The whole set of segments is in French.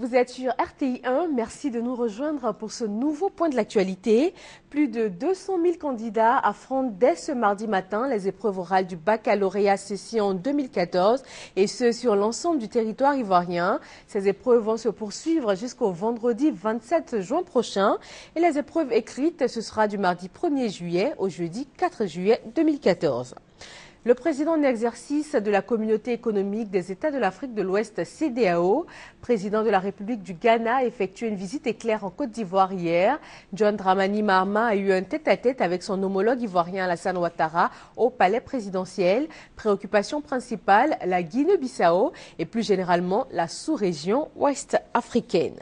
Vous êtes sur RTI 1, merci de nous rejoindre pour ce nouveau point de l'actualité. Plus de 200 000 candidats affrontent dès ce mardi matin les épreuves orales du baccalauréat session 2014 et ce sur l'ensemble du territoire ivoirien. Ces épreuves vont se poursuivre jusqu'au vendredi 27 juin prochain et les épreuves écrites, ce sera du mardi 1er juillet au jeudi 4 juillet 2014. Le président en exercice de la Communauté économique des États de l'Afrique de l'Ouest, CEDEAO, président de la République du Ghana, a effectué une visite éclair en Côte d'Ivoire hier. John Dramani Mahama a eu un tête-à-tête avec son homologue ivoirien Alassane Ouattara au palais présidentiel. Préoccupation principale, la Guinée-Bissau et plus généralement la sous-région ouest africaine.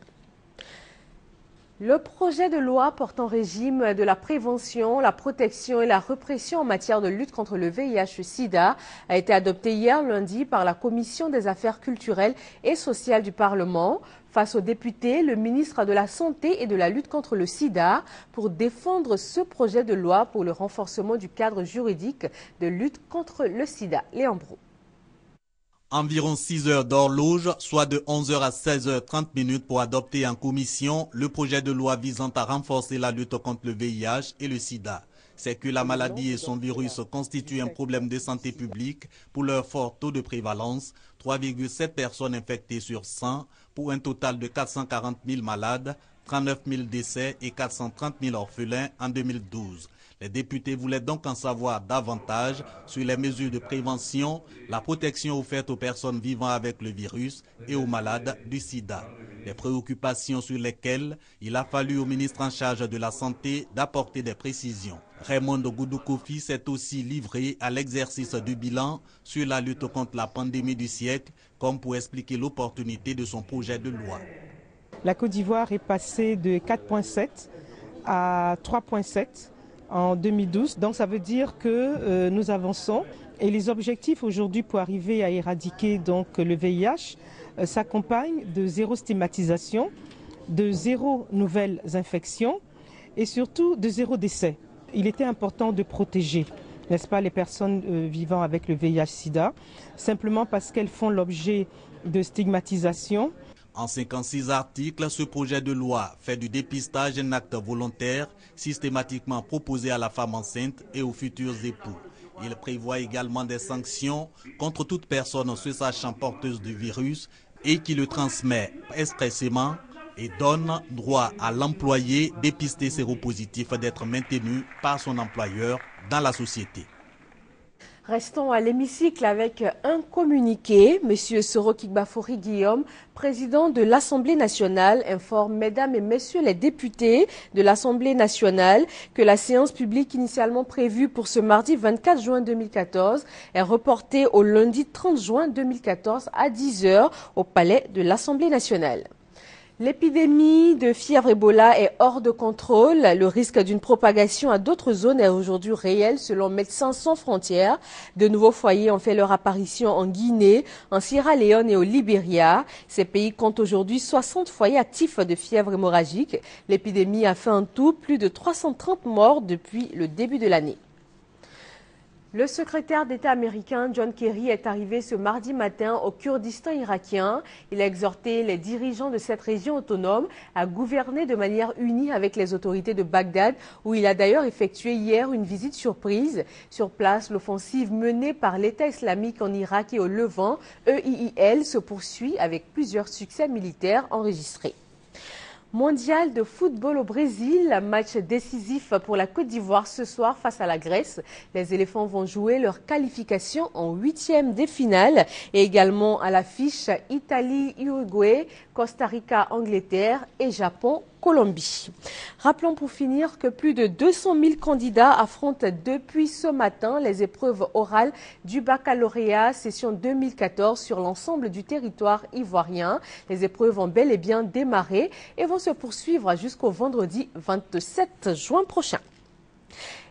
Le projet de loi portant régime de la prévention, la protection et la répression en matière de lutte contre le VIH-Sida a été adopté hier lundi par la Commission des affaires culturelles et sociales du Parlement. Face aux députés, le ministre de la Santé et de la lutte contre le sida pour défendre ce projet de loi pour le renforcement du cadre juridique de lutte contre le sida. Léon Brou. Environ 6 heures d'horloge, soit de 11h à 16h30 pour adopter en commission le projet de loi visant à renforcer la lutte contre le VIH et le sida. C'est que la maladie et son virus constituent un problème de santé publique pour leur fort taux de prévalence, 3,7 personnes infectées sur 100 pour un total de 440 000 malades, 39 000 décès et 430 000 orphelins en 2012. Les députés voulaient donc en savoir davantage sur les mesures de prévention, la protection offerte aux personnes vivant avec le virus et aux malades du sida. Des préoccupations sur lesquelles il a fallu au ministre en charge de la Santé d'apporter des précisions. Raymond Goudou-Kofi s'est aussi livré à l'exercice du bilan sur la lutte contre la pandémie du siècle, comme pour expliquer l'opportunité de son projet de loi. La Côte d'Ivoire est passée de 4,7 à 3,7 en 2012. Donc ça veut dire que nous avançons et les objectifs aujourd'hui pour arriver à éradiquer donc le VIH s'accompagnent de zéro stigmatisation, de zéro nouvelles infections et surtout de zéro décès. Il était important de protéger, n'est-ce pas, les personnes vivant avec le VIH-Sida, simplement parce qu'elles font l'objet de stigmatisation. En 56 articles, ce projet de loi fait du dépistage un acte volontaire systématiquement proposé à la femme enceinte et aux futurs époux. Il prévoit également des sanctions contre toute personne se sachant porteuse du virus et qui le transmet expressément et donne droit à l'employé dépisté séropositif d'être maintenu par son employeur dans la société. Restons à l'hémicycle avec un communiqué. Monsieur Soroki Bafori Guillaume, président de l'Assemblée nationale, informe mesdames et messieurs les députés de l'Assemblée nationale que la séance publique initialement prévue pour ce mardi 24 juin 2014 est reportée au lundi 30 juin 2014 à 10 h au palais de l'Assemblée nationale. L'épidémie de fièvre Ebola est hors de contrôle. Le risque d'une propagation à d'autres zones est aujourd'hui réel selon Médecins sans frontières. De nouveaux foyers ont fait leur apparition en Guinée, en Sierra Leone et au Libéria. Ces pays comptent aujourd'hui 60 foyers actifs de fièvre hémorragique. L'épidémie a fait en tout plus de 330 morts depuis le début de l'année. Le secrétaire d'État américain John Kerry est arrivé ce mardi matin au Kurdistan irakien. Il a exhorté les dirigeants de cette région autonome à gouverner de manière unie avec les autorités de Bagdad, où il a d'ailleurs effectué hier une visite surprise. Sur place, l'offensive menée par l'État islamique en Irak et au Levant, EIIL, se poursuit avec plusieurs succès militaires enregistrés. Mondial de football au Brésil, match décisif pour la Côte d'Ivoire ce soir face à la Grèce. Les éléphants vont jouer leur qualification en 8e des finales et également à l'affiche Italie-Uruguay, Costa Rica-Angleterre et Japon-Colombie. Rappelons pour finir que plus de 200 000 candidats affrontent depuis ce matin les épreuves orales du baccalauréat session 2014 sur l'ensemble du territoire ivoirien. Les épreuves ont bel et bien démarré et vont se poursuivre jusqu'au vendredi 27 juin prochain.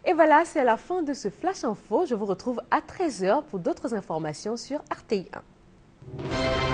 Et voilà, c'est la fin de ce Flash Info. Je vous retrouve à 13 h pour d'autres informations sur RTI 1.